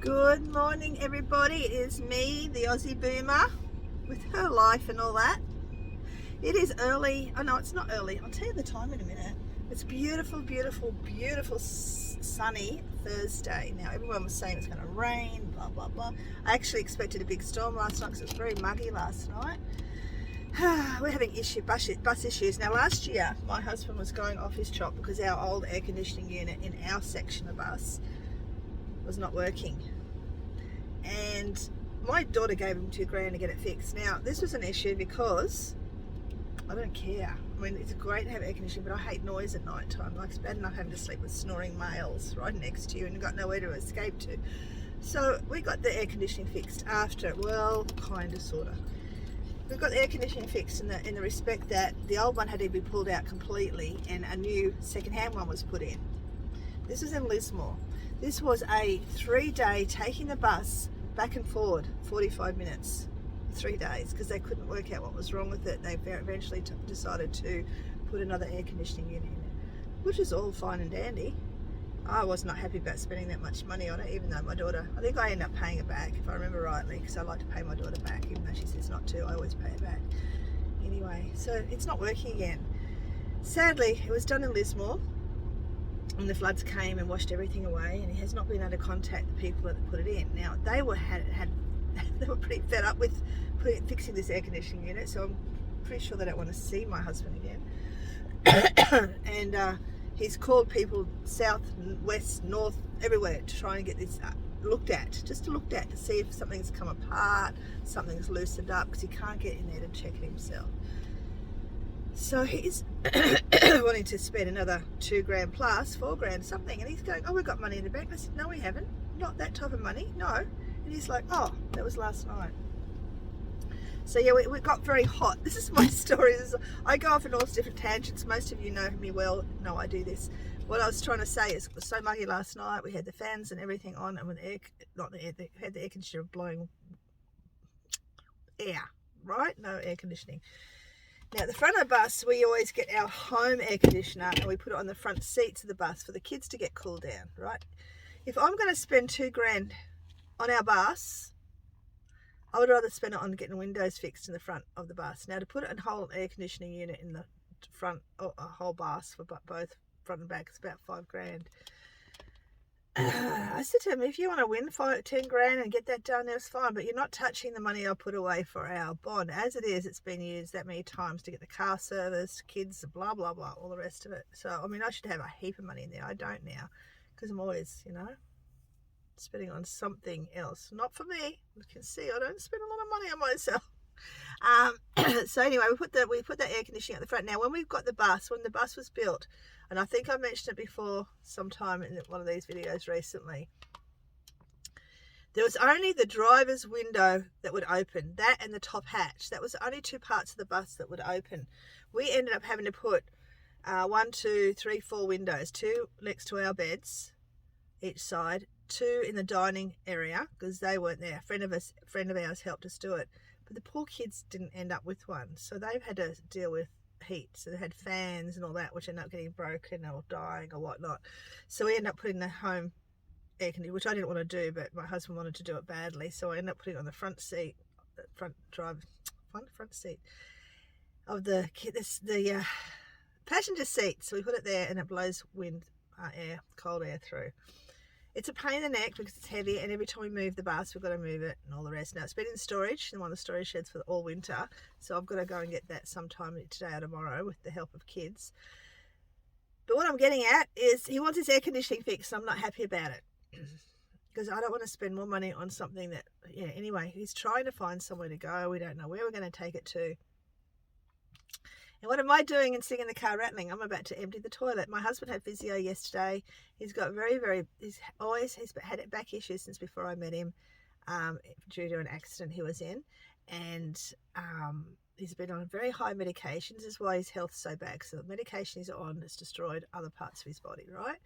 Good morning, everybody. It is me, the Aussie Boomer, with her life and all that. It is early. Oh no, it's not early. I'll tell you the time in a minute. It's beautiful, beautiful, beautiful sunny Thursday. Now, everyone was saying it's going to rain, blah, blah, blah. I actually expected a big storm last night because it was very muggy last night. We're having bus issues. Now, last year, my husband was going off his chop because our old air conditioning unit in our section of bus was not working, and my daughter gave him $2,000 to get it fixed. Now, this was an issue because I don't care. I mean, it's great to have air conditioning, but I hate noise at night time. Like, it's bad enough having to sleep with snoring males right next to you and you've got nowhere to escape to. So we got the air conditioning fixed after, well, kind of, sort of. We got the air conditioning fixed in the respect that the old one had to be pulled out completely and a new second-hand one was put in. This was in Lismore. This was a 3-day taking the bus back and forward, 45 minutes, 3 days, because they couldn't work out what was wrong with it. They eventually decided to put another air conditioning unit in it, which is all fine and dandy. I was not happy about spending that much money on it, even though my daughter, I think I ended up paying it back, if I remember rightly, because I like to pay my daughter back, even though she says not to, I always pay it back. Anyway, so it's not working again. Sadly, it was done in Lismore, and the floods came and washed everything away, and he has not been able to contact the people that put it in. Now, they were they were pretty fed up with fixing this air conditioning unit, so I'm pretty sure they don't want to see my husband again. And he's called people south, west, north, everywhere to try and get this looked at, just to look at to see if something's come apart, something's loosened up, because he can't get in there to check it himself. So he's wanting to spend another $2,000 plus, $4,000 something, and he's going, oh, we've got money in the bank. I said, no, we haven't, not that type of money, no. And he's like, oh, that was last night. So yeah, we got very hot. This is my story. I go off in all different tangents. Most of you know me well, know I do this. What I was trying to say is, it was so muggy last night, we had the fans and everything on, and with had the air conditioner blowing air, right? No air conditioning. Now, at the front of the bus, we always get our home air conditioner and we put it on the front seats of the bus for the kids to get cooled down, right? If I'm going to spend $2,000 on our bus, I would rather spend it on getting windows fixed in the front of the bus. Now, to put a whole air conditioning unit in the front, a whole bus for both front and back, is about $5,000. I said to him, if you want to win $10,000 and get that done, that's fine, but you're not touching the money I put away for our bond. As it is, it's been used that many times to get the car serviced, kids, blah, blah, blah, all the rest of it. So, I mean, I should have a heap of money in there. I don't now, because I'm always, spending on something else. Not for me. You can see I don't spend a lot of money on myself. So anyway, we put that air conditioning at the front. Now, when the bus was built, and I think I mentioned it before sometime in one of these videos recently, there was only the driver's window that would open, that and the top hatch. That was the only two parts of the bus that would open. We ended up having to put 1, 2, 3, 4 windows, 2 next to our beds each side, 2 in the dining area because they weren't there. A friend of ours helped us do it, but the poor kids didn't end up with one, so they've had to deal with heat. So they had fans and all that, which ended up getting broken or dying or whatnot. So we ended up putting the home air conditioner, which I didn't want to do, but my husband wanted to do it badly, so I ended up putting it on the front seat, front seat of the passenger seat. So we put it there, and it blows cold air through. It's a pain in the neck because it's heavy, and every time we move the bus, we've got to move it and all the rest. Now, it's been in storage, in one of the storage sheds for all winter, so I've got to go and get that sometime today or tomorrow with the help of kids. But what I'm getting at is he wants his air conditioning fixed, and I'm not happy about it because I don't want to spend more money on something that, anyway, he's trying to find somewhere to go. We don't know where we're going to take it to. And what am I doing and sitting in the car rattling? I'm about to empty the toilet. My husband had physio yesterday. He's got he's had back issues since before I met him, due to an accident he was in. And he's been on very high medications. This is why his health's so bad. So the medication he's on has destroyed other parts of his body, right?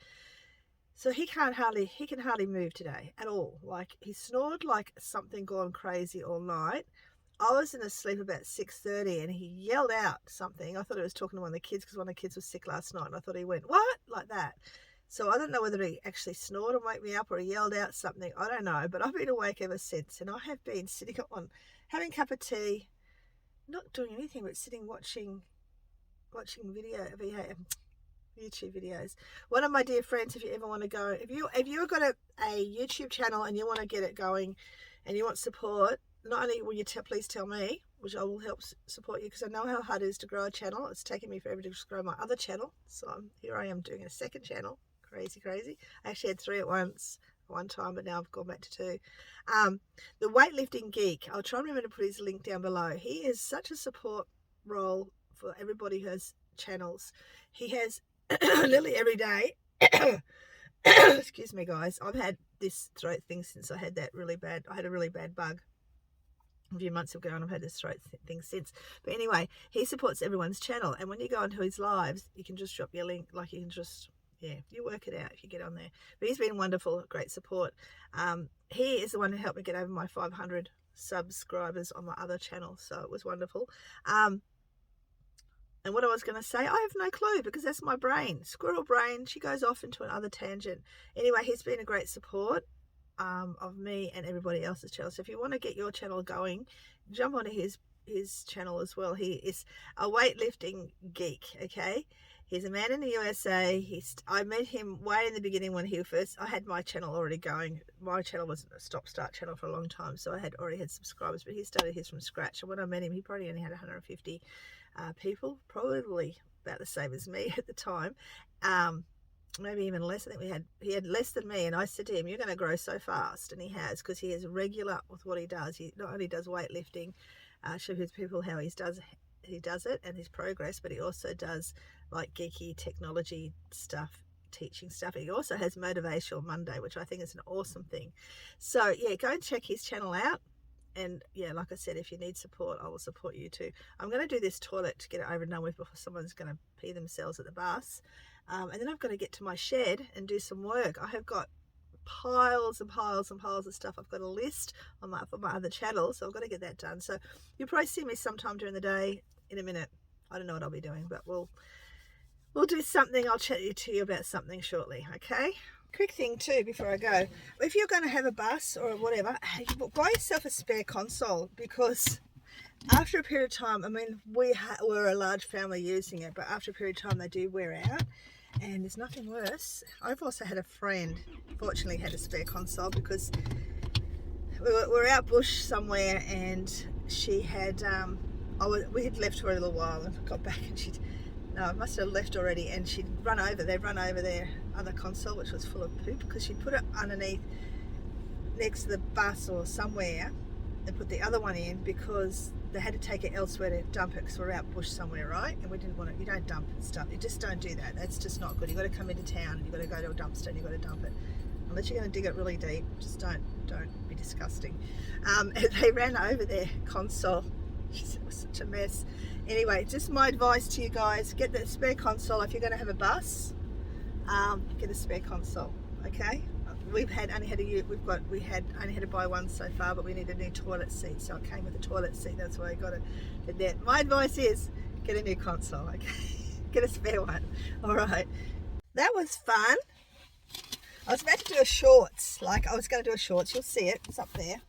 So he can hardly move today at all. Like, he snored like something gone crazy all night. I was in a sleep about 6:30 and he yelled out something. I thought he was talking to one of the kids because one of the kids was sick last night, and I thought he went, what? Like that. So I don't know whether he actually snored and woke me up or he yelled out something. I don't know, but I've been awake ever since, and I have been sitting on, having a cup of tea, not doing anything but sitting watching YouTube videos. One of my dear friends, if you ever want to go, if you've got a YouTube channel and you want to get it going, and you want support, not only will you please tell me, which I will help support you, because I know how hard it is to grow a channel. It's taken me forever to grow my other channel, so here I am doing a second channel. Crazy. I actually had 3 at one time, but now I've gone back to 2. The weightlifting geek, I'll try and remember to put his link down below. He is such a support role for everybody who has channels. He has literally every day. Excuse me, guys. I've had this throat thing since I had a really bad bug a few months ago, and I've had this throat thing since. But anyway, he supports everyone's channel, and when you go onto his lives, you can just drop your link, like you can just, you work it out if you get on there. But he's been wonderful, great support. He is the one who helped me get over my 500 subscribers on my other channel, so it was wonderful. And what I was going to say, I have no clue, because that's my brain. Squirrel brain, she goes off into another tangent. Anyway, he's been a great support of me and everybody else's channel. So if you want to get your channel going, jump onto his channel as well. He is a weightlifting geek, okay? He's a man in the USA. I met him way in the beginning when I had my channel already going. My channel was a stop-start channel for a long time, so I had already had subscribers, but he started his from scratch. And when I met him, he probably only had 150 people, probably about the same as me at the time, maybe even less. I think he had less than me, and I said to him, "You're going to grow so fast," and he has, because he is regular with what he does. He not only does weightlifting, shows people how he does it and his progress, but he also does like geeky technology stuff, teaching stuff. He also has Motivational Monday, which I think is an awesome thing. So go and check his channel out. And like I said, if you need support, I will support you too. I'm going to do this toilet to get it over and done with before someone's going to pee themselves at the bus. And then I've got to get to my shed and do some work. I have got piles and piles and piles of stuff. I've got a list for my other channel, so I've got to get that done. So you'll probably see me sometime during the day in a minute. I don't know what I'll be doing, but we'll do something. I'll chat to you about something shortly, okay? Quick thing too before I go, if you're going to have a bus or whatever, buy yourself a spare console, because after a period of time, I mean, we're a large family using it, but after a period of time they do wear out, and there's nothing worse. I've also had a friend, fortunately, had a spare console, because we were out bush somewhere, and she had we had left for a little while and got back, and I must have left already, and they'd run over their other console, which was full of poop, because she'd put it underneath next to the bus or somewhere and put the other one in, because they had to take it elsewhere to dump it, because we're out bush somewhere, right? And we didn't want it. You don't dump stuff. You just don't do that. That's just not good. You've got to come into town and you've got to go to a dumpster and you've got to dump it. Unless you're going to dig it really deep, just don't be disgusting. And they ran over their console. It was such a mess. Anyway, just my advice to you guys, get that spare console. If you're going to have a bus, get a spare console, okay? We only had to buy one so far, but we need a new toilet seat, so it came with a toilet seat. That's why I got it. My advice is get a new console, okay? Get a spare one. All right, that was fun. I was about to do a shorts, you'll see it, it's up there.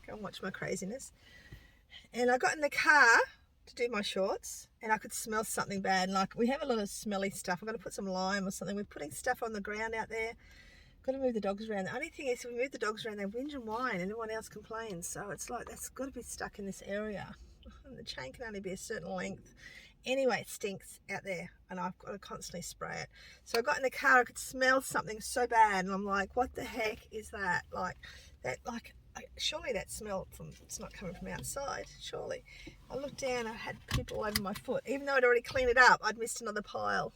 Go and watch my craziness. And I got in the car to do my shorts, and I could smell something bad. Like, we have a lot of smelly stuff. I'm going to put some lime or something. We're putting stuff on the ground out there. Got to move the dogs around. The only thing is, if we move the dogs around, they whinge and whine, and everyone else complains. So it's like, that's got to be stuck in this area. And the chain can only be a certain length. Anyway, it stinks out there, and I've got to constantly spray it. So I got in the car, I could smell something so bad, and I'm like, what the heck is that? Surely that smell it's not coming from outside, surely. I looked down, I had people over my foot. Even though I'd already cleaned it up, I'd missed another pile.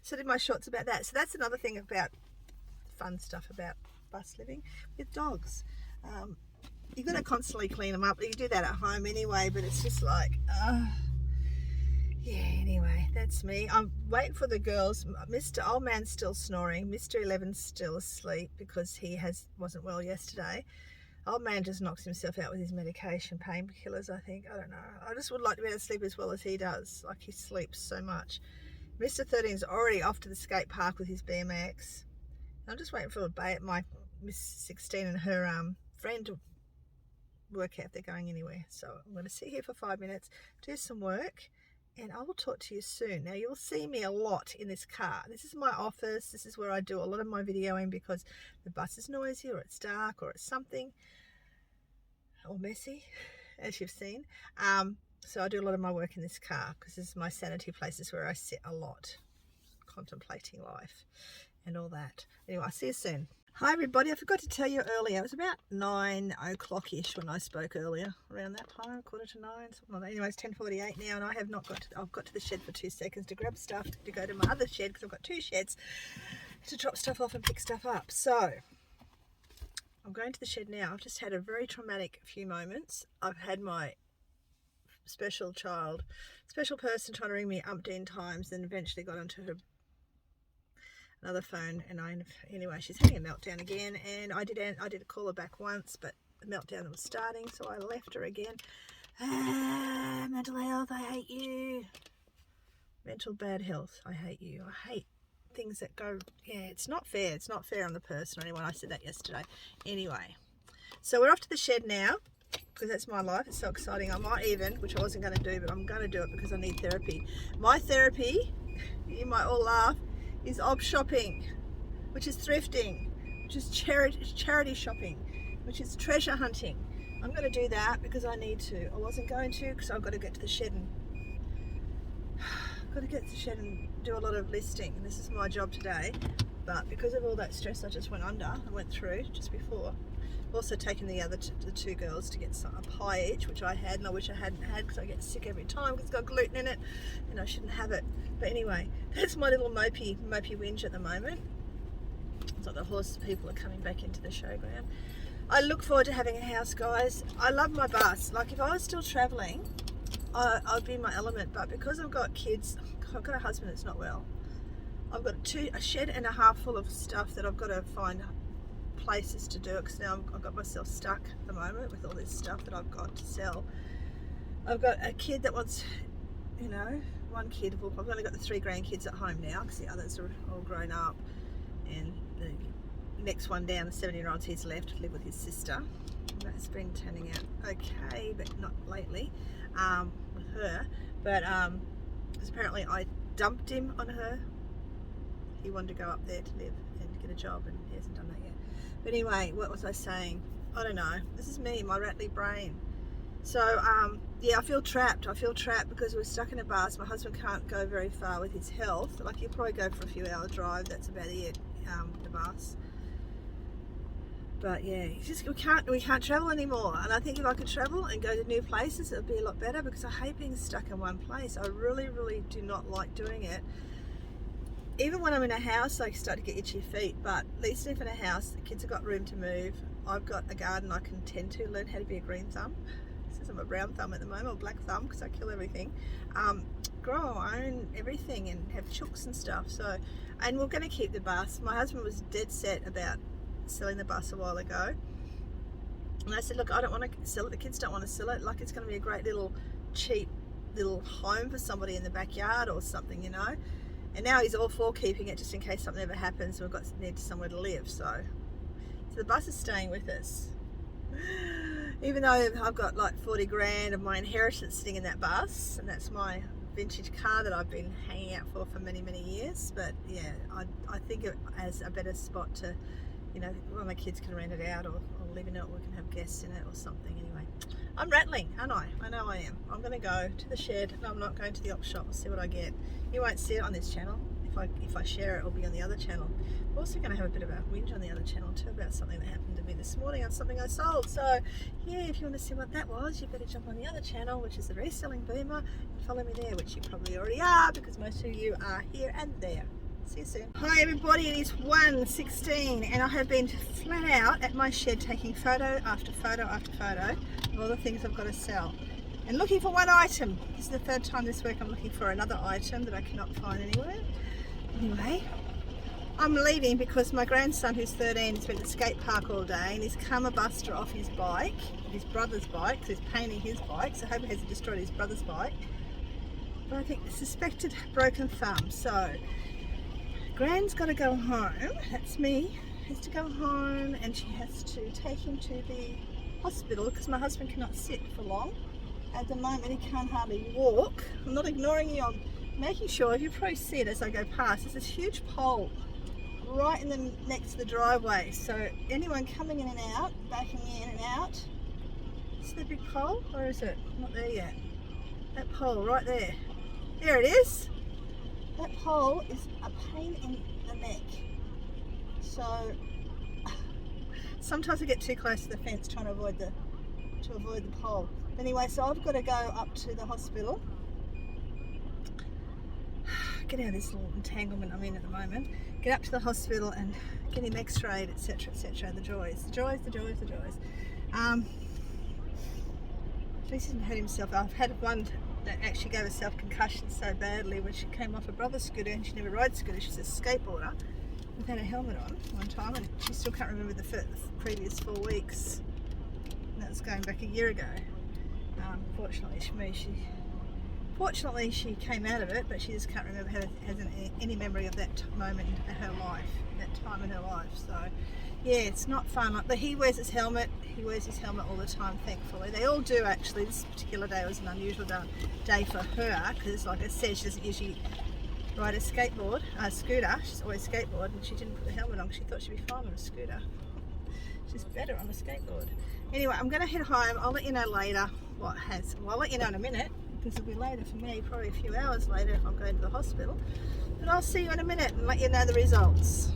So I did my shorts about that. So that's another thing about fun stuff about bus living with dogs. You're going to constantly clean them up. You do that at home anyway, but it's just like, anyway, that's me. I'm waiting for the girls. Mr. Old Man's still snoring. Mr. 11's still asleep because he wasn't well yesterday. Old Man just knocks himself out with his medication, painkillers, I think. I don't know. I just would like to be able to sleep as well as he does. Like, he sleeps so much. Mr. 13 is already off to the skate park with his BMX. I'm just waiting for my Miss 16 and her friend to work out if they're going anywhere. So I'm going to sit here for 5 minutes, do some work, and I will talk to you soon. Now you'll see me a lot in this car. This is my office. This is where I do a lot of my videoing because the bus is noisy or it's dark or it's something, or messy, as you've seen. So I do a lot of my work in this car because this is my sanity place. This is where I sit a lot, contemplating life and all that. Anyway, I'll see you soon. Hi everybody, I forgot to tell you earlier, it was about 9 o'clock-ish when I spoke earlier, around that time, 8:45, something like that. Anyway, it's 10:48 now and I've got to the shed for 2 seconds to grab stuff to go to my other shed because I've got 2 sheds to drop stuff off and pick stuff up. So, I'm going to the shed now. I've just had a very traumatic few moments. I've had my special person trying to ring me umpteen times and eventually got onto her another phone, and anyway, she's having a meltdown again, and I did call her back once, but the meltdown was starting, so I left her again. Mental health, I hate you. Mental bad health, I hate you. I hate things that go, yeah, it's not fair. It's not fair on the person or anyone. I said that yesterday. Anyway, so we're off to the shed now, because that's my life. It's so exciting. I might even, which I wasn't going to do, but I'm going to do it because I need therapy. My therapy, you might all laugh, is ob shopping, which is thrifting, which is charity shopping, which is treasure hunting. I'm going to do that because I need to. I wasn't going to because I've got to get to the shed and do a lot of listing, and this is my job today. But because of all that stress I just went through just before, also taking the 2 girls to get a pie each, which I had, and I wish I hadn't had because I get sick every time because it's got gluten in it and I shouldn't have it. But anyway, that's my little mopey whinge at the moment. It's like the horse people are coming back into the showground. I look forward to having a house, guys. I love my bus. Like if I was still travelling, I'd be in my element, but because I've got kids, I've got a husband that's not well. I've got a shed and a half full of stuff that I've got to find places to do it, because now I've got myself stuck at the moment with all this stuff that I've got to sell. I've got a kid that wants, one kid. I've only got the 3 grandkids at home now because the others are all grown up, and the next one down, the 7-year-old, he's left to live with his sister. That's been turning out okay, but not lately with her. But because apparently I dumped him on her. He wanted to go up there to live and get a job, and he hasn't done that yet. But anyway, what was I saying? I don't know. This is me, my rattly brain. So yeah, I feel trapped. Because we're stuck in a bus. My husband can't go very far with his health. Like, he'll probably go for a few hour drive. That's about it. The bus. But yeah, we can't travel anymore. And I think if I could travel and go to new places, it would be a lot better, because I hate being stuck in one place. I really, really do not like doing it. Even when I'm in a house, I start to get itchy feet. But at least if in a house, the kids have got room to move. I've got a garden I can tend to, learn how to be a green thumb. Since I'm a brown thumb at the moment, or black thumb, because I kill everything. Grow our own everything and have chooks and stuff. So, and we're going to keep the bus. My husband was dead set about selling the bus a while ago, and I said, look, I don't want to sell it. The kids don't want to sell it. Like, it's going to be a great little cheap little home for somebody in the backyard or something, And now he's all for keeping it, just in case something ever happens. We've got need somewhere to live. So the bus is staying with us. Even though I've got like 40 grand of my inheritance sitting in that bus, and that's my vintage car that I've been hanging out for many, many years. But yeah, I think it as a better spot to, one of my kids can rent it out or live in it, or we can have guests in it or something. Anyway, I'm rattling, aren't I? I know I am. I'm going to go to the shed. No, I'm not going to the op shop. We'll see what I get. You won't see it on this channel. If I share it, it'll be on the other channel. I'm also going to have a bit of a whinge on the other channel too about something that happened to me this morning on something I sold. So yeah, if you want to see what that was, you better jump on the other channel, which is the Reselling Boomer, and follow me there, which you probably already are, because most of you are here and there. See you soon. Hi everybody, it is 1:16 and I have been flat out at my shed taking photo after photo after photo of all the things I've got to sell, and looking for one item. This is the 3rd time this week I'm looking for another item that I cannot find anywhere. Anyway, I'm leaving because my grandson, who's 13, has been at the skate park all day, and he's karma buster off his bike, his brother's bike, because he's painting his bike, so I hope he hasn't destroyed his brother's bike. But I think suspected broken thumb. So Gran's got to go home. That's me. Has to go home, and she has to take him to the hospital because my husband cannot sit for long. At the moment, he can't hardly walk. I'm not ignoring you. I'm making sure. You probably see it as I go past. There's this huge pole right in the next to the driveway. So anyone coming in and out, backing in and out. Is the big pole, or is it not there yet? That pole right there. There it is. That pole is a pain in the neck. So sometimes I get too close to the fence trying to avoid the pole. Anyway, so I've got to go up to the hospital. Get out of this little entanglement I'm in at the moment. Get up to the hospital and get him x-rayed, etc, etc. The joys. At least he didn't hurt himself. I've had one that actually gave herself concussion so badly when she came off her brother's scooter, and she never rides scooter. She's a skateboarder without a helmet on one time, and she still can't remember the previous 4 weeks. And that was going back a year ago. Fortunately she came out of it, but she just can't remember, hasn't any memory of that moment in her life, that time in her life. So yeah, it's not fun. But he wears his helmet. He wears his helmet all the time, thankfully. They all do, actually. This particular day was an unusual day for her because, like I said, she doesn't usually ride a scooter. She's always skateboard, and she didn't put the helmet on because she thought she'd be fine on a scooter. She's better on a skateboard. Anyway, I'm going to head home. I'll let you know later I'll let you know in a minute, because it'll be later for me, probably a few hours later if I'm going to the hospital. But I'll see you in a minute and let you know the results.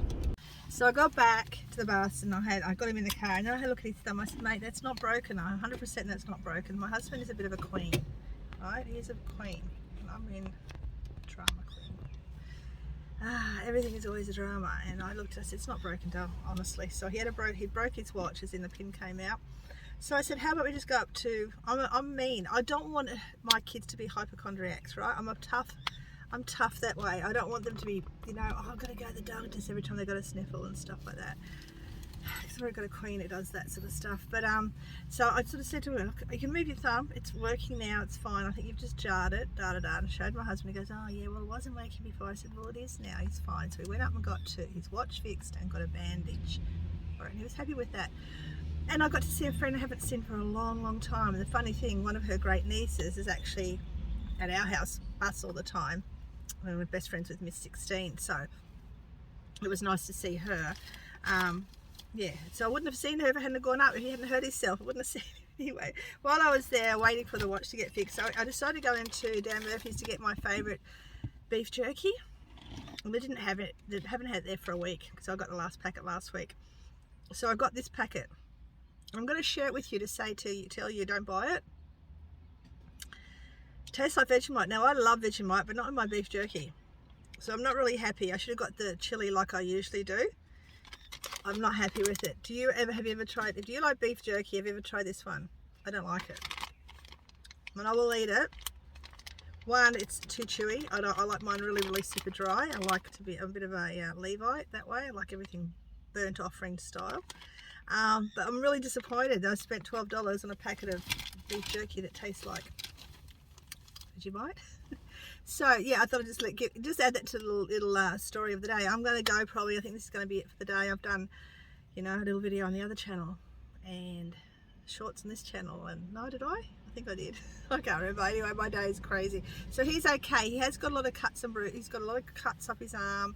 So I got back to the bus and I got him in the car, and then I had a look at his thumb. I said, mate, that's not broken. 100% that's not broken. My husband is a bit of a queen, right? He's a queen. I'm in drama queen. Everything is always a drama. And I looked, I said, it's not broken, Dale, honestly. So he broke his watch, as in the pin came out. So I said, how about we just go up to, I'm mean. I don't want my kids to be hypochondriacs, right? I'm tough that way. I don't want them to be, I've got to go to the doctors every time they got a sniffle and stuff like that. Because I've already got a queen who does that sort of stuff. But so I sort of said to her, look, you can move your thumb. It's working now. It's fine. I think you've just jarred it. And showed my husband. He goes, oh yeah, well it wasn't working before. I said, well it is now. He's fine. So we went up and got his watch fixed and got a bandage. All right, and he was happy with that. And I got to see a friend I haven't seen for a long, long time. And the funny thing, one of her great nieces is actually at our house, us all the time. We're best friends with Miss 16, so it was nice to see her. Yeah, so I wouldn't have seen her if I hadn't gone up. If he hadn't hurt himself, I wouldn't have seen him anyway. While I was there waiting for the watch to get fixed, so I decided to go into Dan Murphy's to get my favourite beef jerky. And they didn't have it, they haven't had it there for a week, because I got the last packet last week. So I got this packet. I'm going to share it with you to tell you don't buy it. Tastes like Vegemite. Now I love Vegemite, but not in my beef jerky. So I'm not really happy. I should have got the chili like I usually do. I'm not happy with it. Have you ever tried, if you like beef jerky, have you ever tried this one? I don't like it. And I will eat it. One, it's too chewy. I like mine really, really super dry. I like to be a bit of a Levite that way. I like everything burnt offering style. But I'm really disappointed. I spent $12 on a packet of beef jerky that tastes like Vegemite. So yeah, I thought I'd just add that to the little story of the day. I'm going to go probably. I think this is going to be it for the day. I've done, a little video on the other channel and shorts on this channel. And no, did I? I think I did. I can't remember. Anyway, my day is crazy. So he's okay. He has got a lot of cuts and bruises. He's got a lot of cuts up his arm.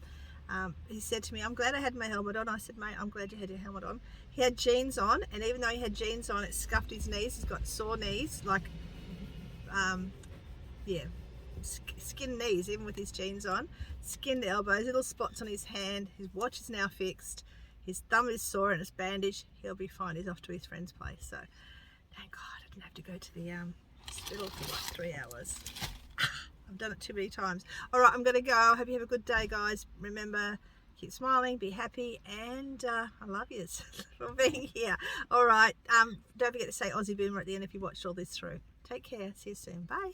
He said to me, I'm glad I had my helmet on. I said, mate, I'm glad you had your helmet on. He had jeans on, and even though he had jeans on, it scuffed his knees. He's got sore knees, like, skin knees, even with his jeans on. Skinned elbows, little spots on his hand. His watch is now fixed. His thumb is sore and it's bandaged. He'll be fine. He's off to his friend's place. So, thank God I didn't have to go to the hospital for like 3 hours. I've done it too many times. All right, I'm going to go. I hope you have a good day, guys. Remember, keep smiling, be happy, and I love you for being here. All right, don't forget to say Aussie Boomer at the end if you watched all this through. Take care. See you soon. Bye.